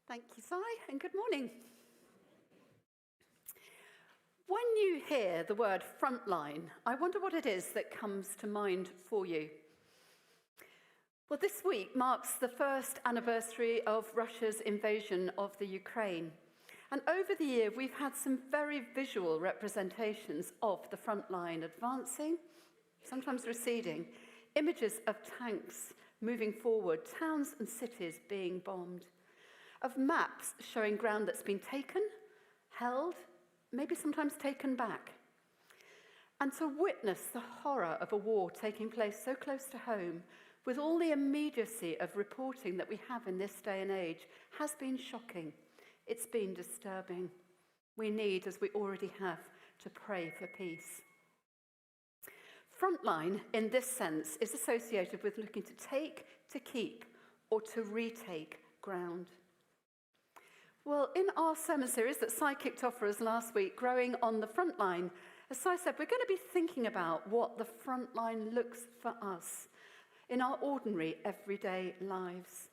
Thank you, Si, and good morning. When you hear the word frontline, I wonder what it is that comes to mind for you. Well, this week marks the first anniversary of Russia's invasion of the Ukraine. And over the year, we've had some very visual representations of the front line advancing, sometimes receding, images of tanks moving forward, towns and cities being bombed, of maps showing ground that's been taken, held, maybe sometimes taken back. And to witness the horror of a war taking place so close to home, with all the immediacy of reporting that we have in this day and age, has been shocking. It's been disturbing. We need, as we already have, to pray for peace. Frontline, in this sense, is associated with looking to take, to keep, or to retake ground. Well, in our sermon series that Si kicked off for us last week, Growing on the Frontline, as Si said, we're going to be thinking about what the frontline looks for us in our ordinary, everyday lives.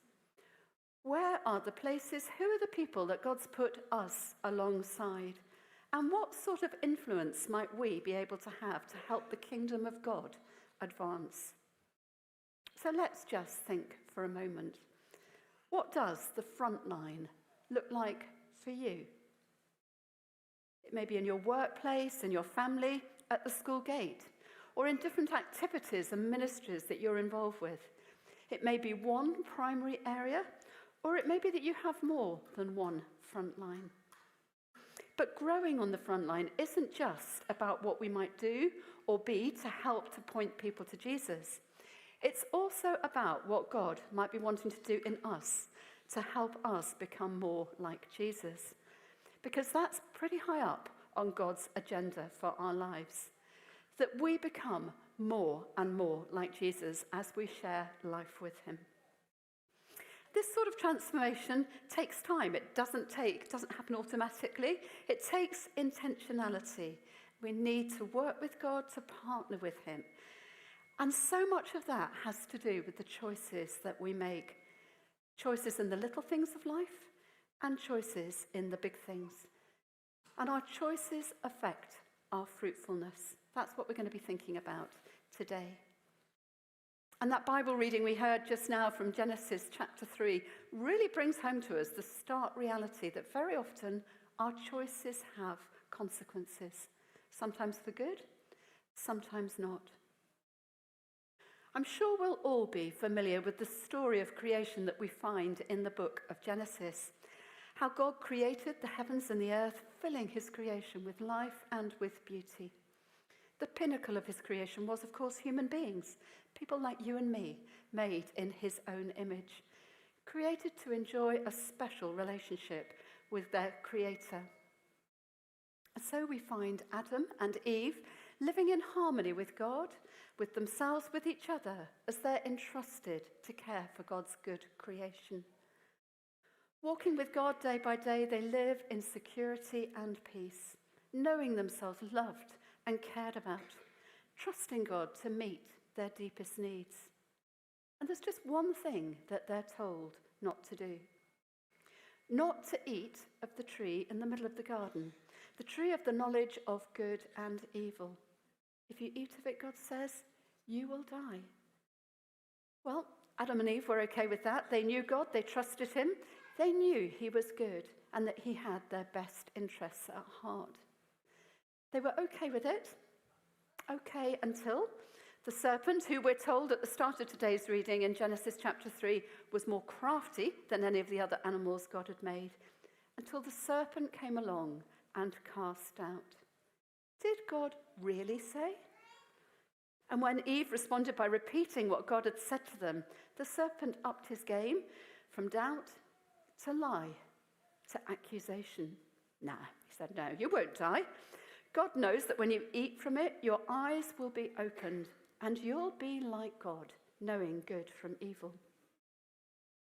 Where are the places? Who are the people that God's put us alongside? And what sort of influence might we be able to have to help the kingdom of God advance? So let's just think for a moment. What does the frontline look like for you? It may be in your workplace, in your family, at the school gate, or in different activities and ministries that you're involved with. It may be one primary area, or it may be that you have more than one front line. But growing on the front line isn't just about what we might do or be to help to point people to Jesus. It's also about what God might be wanting to do in us to help us become more like Jesus. Because that's pretty high up on God's agenda for our lives. That we become more and more like Jesus as we share life with him. This sort of transformation takes time. It doesn't happen automatically. It takes intentionality. We need to work with God, to partner with him. And so much of that has to do with the choices that we make. Choices in the little things of life and choices in the big things. And our choices affect our fruitfulness. That's what we're going to be thinking about today. And that Bible reading we heard just now from Genesis chapter 3 really brings home to us the stark reality that very often our choices have consequences. Sometimes for good, sometimes not. I'm sure we'll all be familiar with the story of creation that we find in the book of Genesis. How God created the heavens and the earth, filling his creation with life and with beauty. The pinnacle of his creation was, of course, human beings, people like you and me, made in his own image, created to enjoy a special relationship with their creator. And so we find Adam and Eve living in harmony with God, with themselves, with each other, as they're entrusted to care for God's good creation. Walking with God day by day, they live in security and peace, knowing themselves loved and cared about, trusting God to meet their deepest needs. And there's just one thing that they're told not to do. Not to eat of the tree in the middle of the garden, the tree of the knowledge of good and evil. If you eat of it, God says, you will die. Well, Adam and Eve were okay with that. They knew God, they trusted him. They knew he was good and that he had their best interests at heart. They were okay with it. Okay until the serpent, who we're told at the start of today's reading in Genesis chapter 3, was more crafty than any of the other animals God had made, until the serpent came along and cast doubt. Did God really say? And when Eve responded by repeating what God had said to them, the serpent upped his game from doubt to lie to accusation. Nah, he said, no, you won't die. God knows that when you eat from it, your eyes will be opened and you'll be like God, knowing good from evil.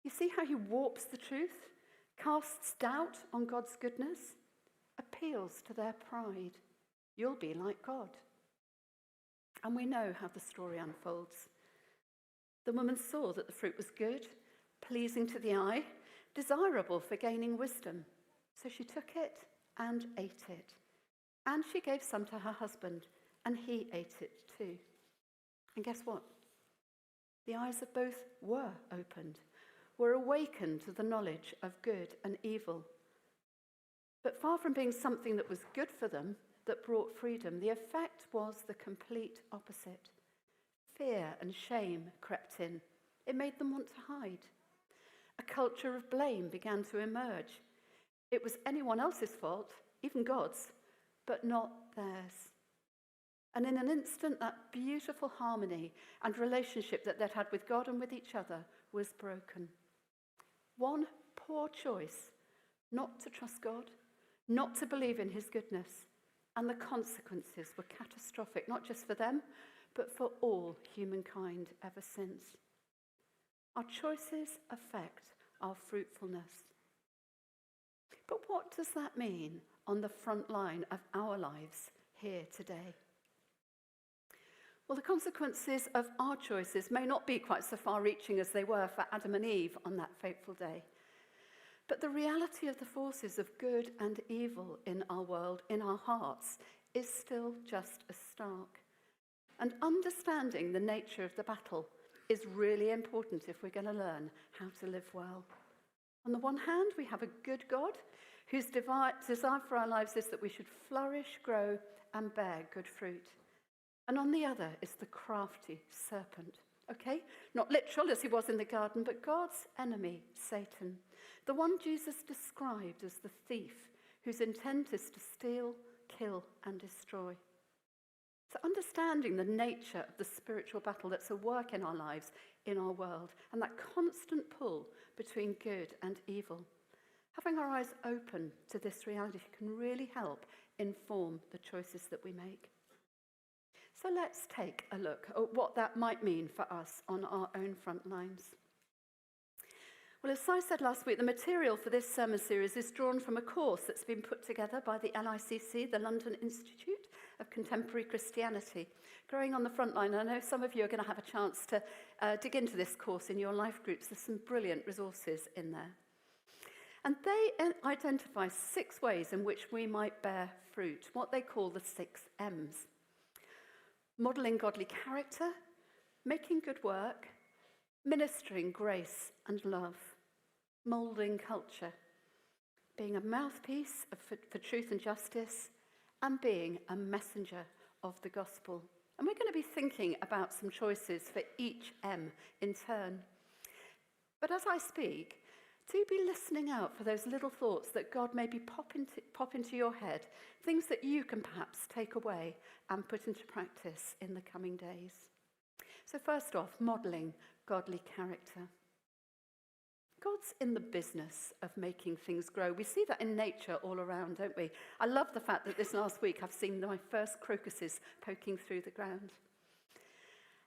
You see how he warps the truth, casts doubt on God's goodness, appeals to their pride. You'll be like God. And we know how the story unfolds. The woman saw that the fruit was good, pleasing to the eye, desirable for gaining wisdom. So she took it and ate it. And she gave some to her husband, and he ate it too. And guess what? The eyes of both were opened, were awakened to the knowledge of good and evil. But far from being something that was good for them, that brought freedom, the effect was the complete opposite. Fear and shame crept in. It made them want to hide. A culture of blame began to emerge. It was anyone else's fault, even God's, but not theirs. And in an instant, that beautiful harmony and relationship that they'd had with God and with each other was broken. One poor choice, not to trust God, not to believe in his goodness, and the consequences were catastrophic, not just for them, but for all humankind ever since. Our choices affect our fruitfulness. But what does that mean on the front line of our lives here today? Well, the consequences of our choices may not be quite so far-reaching as they were for Adam and Eve on that fateful day. But the reality of the forces of good and evil in our world, in our hearts, is still just as stark. And understanding the nature of the battle is really important if we're going to learn how to live well. On the one hand, we have a good God whose desire for our lives is that we should flourish, grow, and bear good fruit. And on the other is the crafty serpent. Okay? Not literal as he was in the garden, but God's enemy, Satan. The one Jesus described as the thief whose intent is to steal, kill, and destroy. So understanding the nature of the spiritual battle that's at work in our lives, in our world, and that constant pull between good and evil. Having our eyes open to this reality can really help inform the choices that we make. So let's take a look at what that might mean for us on our own front lines. Well, as I said last week, the material for this sermon series is drawn from a course that's been put together by the LICC, the London Institute of Contemporary Christianity, Growing on the Front Line. I know some of you are going to have a chance to dig into this course in your life groups. There's some brilliant resources in there. And they identify 6 ways in which we might bear fruit, what they call the 6 M's. Modelling godly character, making good work, ministering grace and love, moulding culture, being a mouthpiece for truth and justice, and being a messenger of the gospel. And we're going to be thinking about some choices for each M in turn. But as I speak, do be listening out for those little thoughts that God maybe pop into your head, things that you can perhaps take away and put into practice in the coming days. So first off, modelling godly character. God's in the business of making things grow. We see that in nature all around, don't we? I love the fact that this last week I've seen my first crocuses poking through the ground.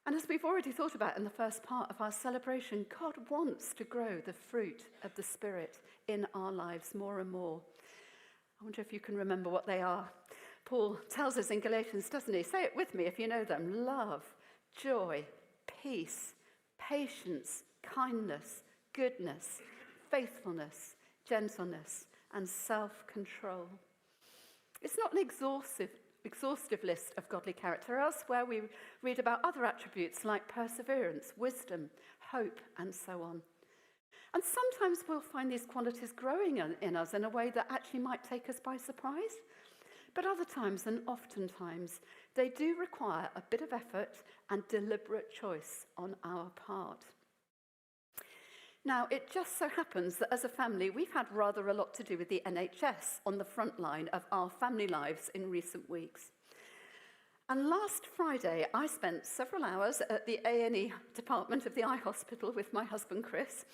And as we've already thought about in the first part of our celebration, God wants to grow the fruit of the Spirit in our lives more and more. I wonder if you can remember what they are. Paul tells us in Galatians, doesn't he? Say it with me if you know them. Love, joy, peace, patience, kindness, goodness, faithfulness, gentleness, and self-control. It's not an exhaustive list of godly character. Elsewhere we read about other attributes like perseverance, wisdom, hope, and so on. And sometimes we'll find these qualities growing in us in a way that actually might take us by surprise. But other times, and oftentimes, they do require a bit of effort and deliberate choice on our part. Now, it just so happens that as a family, we've had rather a lot to do with the NHS on the front line of our family lives in recent weeks. And last Friday, I spent several hours at the A&E department of the eye hospital with my husband, Chris,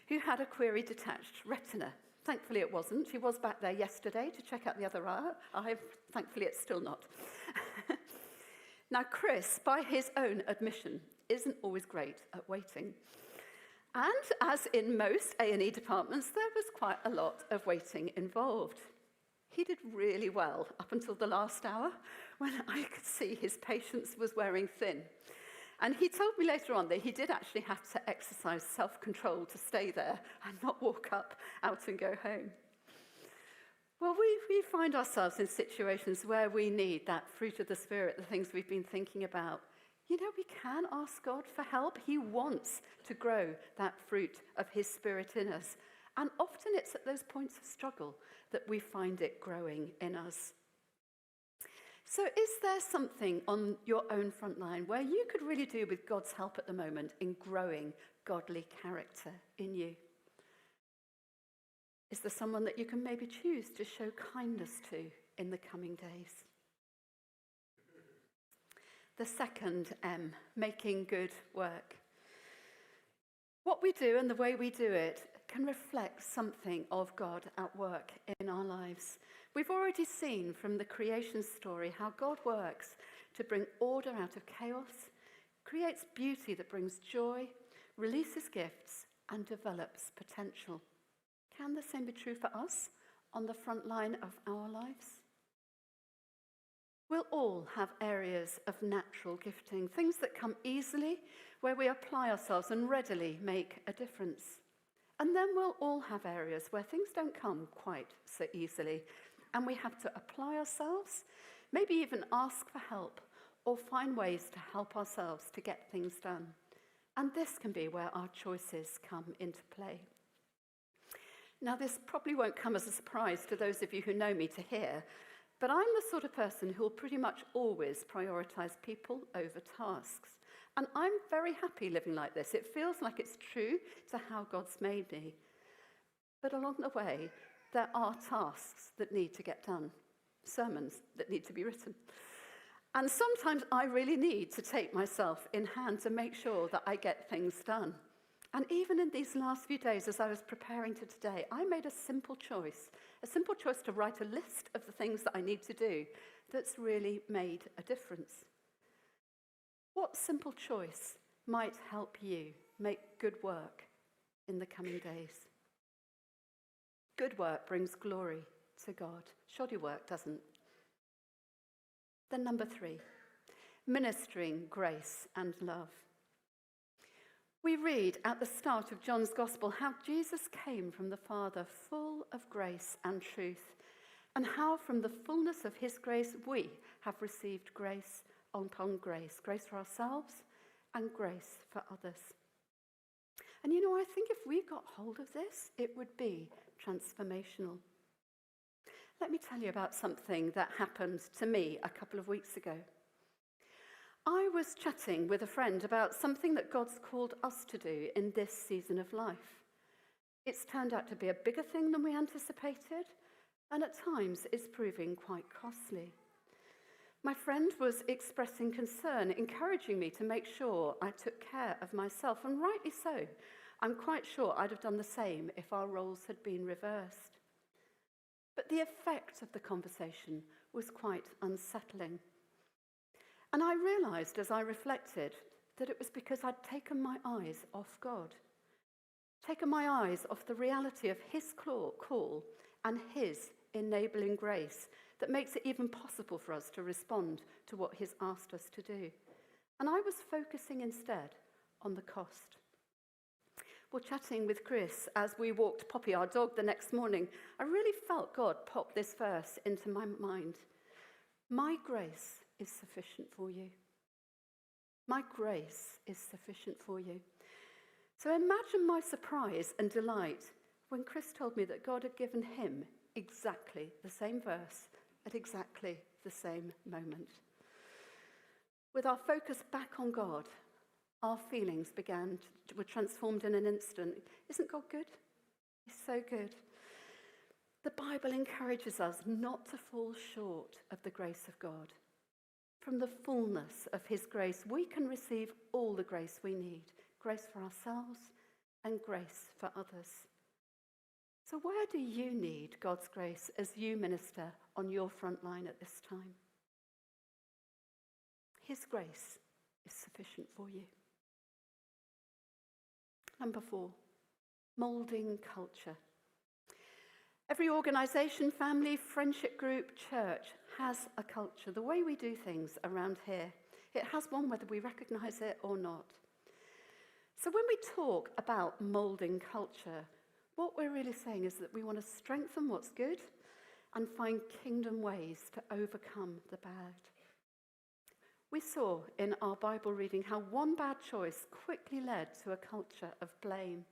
who had a query detached retina. Thankfully, it wasn't. He was back there yesterday to check out the other eye. Thankfully, it's still not. Now, Chris, by his own admission, isn't always great at waiting. And as in most A&E departments, there was quite a lot of waiting involved. He did really well up until the last hour when I could see his patience was wearing thin. And he told me later on that he did actually have to exercise self-control to stay there and not walk out and go home. Well, we find ourselves in situations where we need that fruit of the Spirit, the things we've been thinking about. You know, we can ask God for help. He wants to grow that fruit of his Spirit in us. And often it's at those points of struggle that we find it growing in us. So is there something on your own front line where you could really do with God's help at the moment in growing godly character in you? Is there someone that you can maybe choose to show kindness to in the coming days? The second M, making good work. What we do and the way we do it can reflect something of God at work in our lives. We've already seen from the creation story how God works to bring order out of chaos, creates beauty that brings joy, releases gifts, and develops potential. Can the same be true for us on the front line of our lives? We'll all have areas of natural gifting, things that come easily, where we apply ourselves and readily make a difference. And then we'll all have areas where things don't come quite so easily, and we have to apply ourselves, maybe even ask for help, or find ways to help ourselves to get things done. And this can be where our choices come into play. Now, this probably won't come as a surprise to those of you who know me to hear, but I'm the sort of person who will pretty much always prioritize people over tasks. And I'm very happy living like this. It feels like it's true to how God's made me. But along the way, there are tasks that need to get done, sermons that need to be written. And sometimes I really need to take myself in hand to make sure that I get things done. And even in these last few days, as I was preparing to today, I made a simple choice to write a list of the things that I need to do that's really made a difference. What simple choice might help you make good work in the coming days? Good work brings glory to God. Shoddy work doesn't. Then number 3, ministering grace and love. We read at the start of John's Gospel how Jesus came from the Father full of grace and truth, and how from the fullness of his grace we have received grace upon grace, grace for ourselves and grace for others. And you know, I think if we got hold of this, it would be transformational. Let me tell you about something that happened to me a couple of weeks ago. I was chatting with a friend about something that God's called us to do in this season of life. It's turned out to be a bigger thing than we anticipated, and at times it's proving quite costly. My friend was expressing concern, encouraging me to make sure I took care of myself, and rightly so. I'm quite sure I'd have done the same if our roles had been reversed. But the effect of the conversation was quite unsettling. And I realised as I reflected that it was because I'd taken my eyes off God, taken my eyes off the reality of his call and his enabling grace that makes it even possible for us to respond to what he's asked us to do. And I was focusing instead on the cost. Well, chatting with Chris as we walked Poppy, our dog, the next morning, I really felt God pop this verse into my mind. My grace is sufficient for you. My grace is sufficient for you. So imagine my surprise and delight when Chris told me that God had given him exactly the same verse at exactly the same moment. With our focus back on God, our feelings were transformed in an instant. Isn't God good? He's so good. The Bible encourages us not to fall short of the grace of God. From the fullness of his grace, we can receive all the grace we need, grace for ourselves and grace for others. So where do you need God's grace as you minister on your front line at this time? His grace is sufficient for you. Number 4, moulding culture. Every organisation, family, friendship group, church has a culture, the way we do things around here. It has one whether we recognise it or not. So when we talk about moulding culture, what we're really saying is that we want to strengthen what's good and find kingdom ways to overcome the bad. We saw in our Bible reading how one bad choice quickly led to a culture of blame.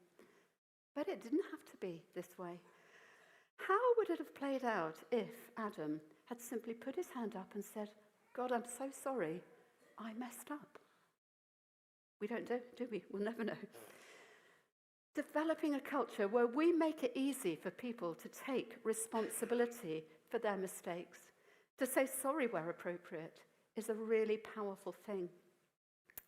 But it didn't have to be this way. How would it have played out if Adam had simply put his hand up and said, God, I'm so sorry, I messed up? We don't do we? We'll never know. Developing a culture where we make it easy for people to take responsibility for their mistakes, to say sorry where appropriate, is a really powerful thing.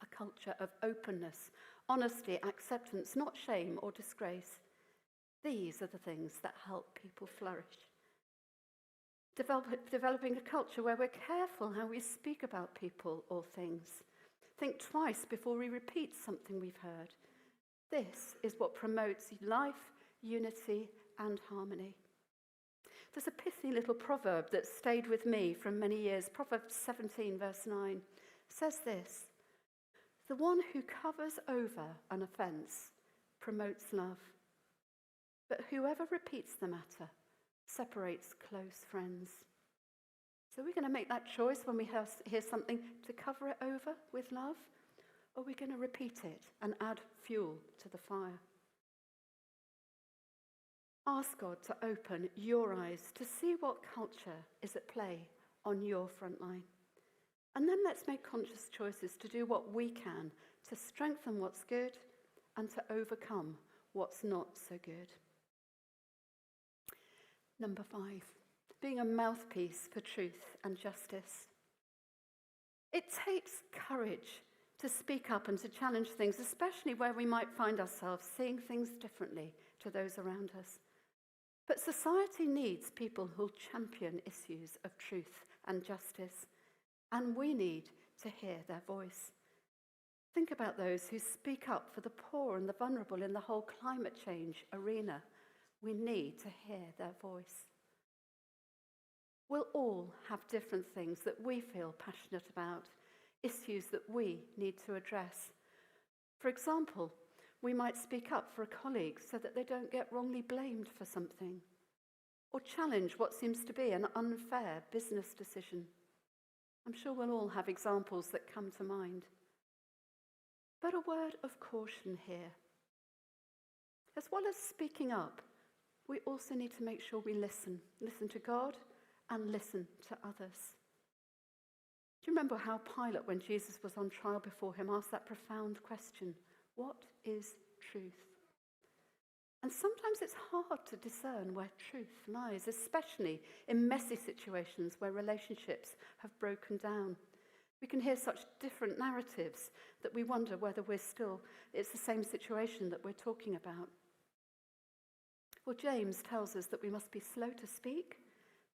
A culture of openness, honesty, acceptance, not shame or disgrace. These are the things that help people flourish. Developing a culture where we're careful how we speak about people or things. Think twice before we repeat something we've heard. This is what promotes life, unity, and harmony. There's a pithy little proverb that stayed with me from many years. Proverbs 17, verse 9, says this: the one who covers over an offence promotes love, but whoever repeats the matter separates close friends. So we're going to make that choice when we hear something to cover it over with love, or we're going to repeat it and add fuel to the fire. Ask God to open your eyes to see what culture is at play on your front line. And then let's make conscious choices to do what we can to strengthen what's good and to overcome what's not so good. Number 5, being a mouthpiece for truth and justice. It takes courage to speak up and to challenge things, especially where we might find ourselves seeing things differently to those around us. But society needs people who'll champion issues of truth and justice, and we need to hear their voice. Think about those who speak up for the poor and the vulnerable in the whole climate change arena. We need to hear their voice. We'll all have different things that we feel passionate about, issues that we need to address. For example, we might speak up for a colleague so that they don't get wrongly blamed for something, or challenge what seems to be an unfair business decision. I'm sure we'll all have examples that come to mind. But a word of caution here. As well as speaking up, we also need to make sure we listen to God and listen to others. Do you remember how Pilate, when Jesus was on trial before him, asked that profound question, what is truth? And sometimes it's hard to discern where truth lies, especially in messy situations where relationships have broken down. We can hear such different narratives that we wonder whether it's the same situation that we're talking about. Well, James tells us that we must be slow to speak,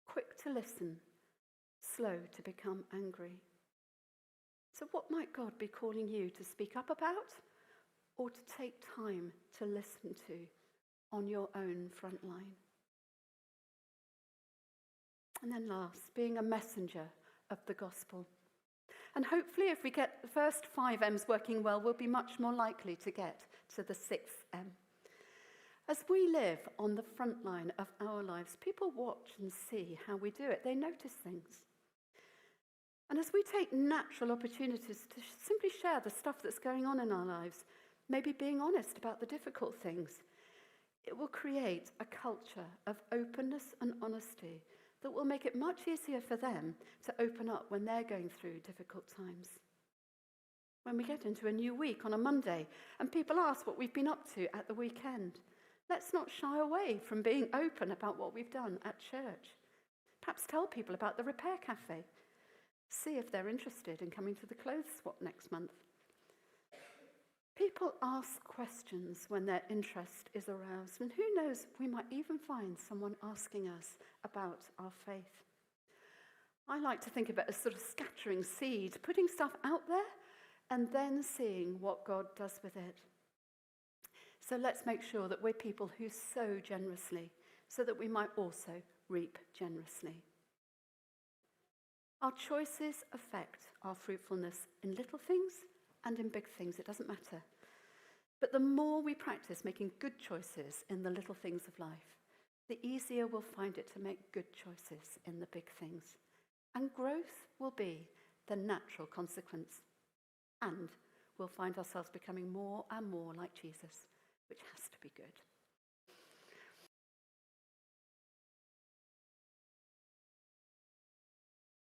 quick to listen, slow to become angry. So what might God be calling you to speak up about, or to take time to listen to on your own front line? And then last, being a messenger of the gospel. And hopefully if we get the first 5 M's working well, we'll be much more likely to get to the 6th M. As we live on the front line of our lives, people watch and see how we do it. They notice things. And as we take natural opportunities to simply share the stuff that's going on in our lives, maybe being honest about the difficult things, it will create a culture of openness and honesty that will make it much easier for them to open up when they're going through difficult times. When we get into a new week on a Monday and people ask what we've been up to at the weekend, let's not shy away from being open about what we've done at church. Perhaps tell people about the repair cafe. See if they're interested in coming to the clothes swap next month. People ask questions when their interest is aroused, and who knows, we might even find someone asking us about our faith. I like to think of it as sort of scattering seed, putting stuff out there and then seeing what God does with it. So let's make sure that we're people who sow generously so that we might also reap generously. Our choices affect our fruitfulness in little things and in big things. It doesn't matter. But the more we practice making good choices in the little things of life, the easier we'll find it to make good choices in the big things. And growth will be the natural consequence. And we'll find ourselves becoming more and more like Jesus, which has to be good.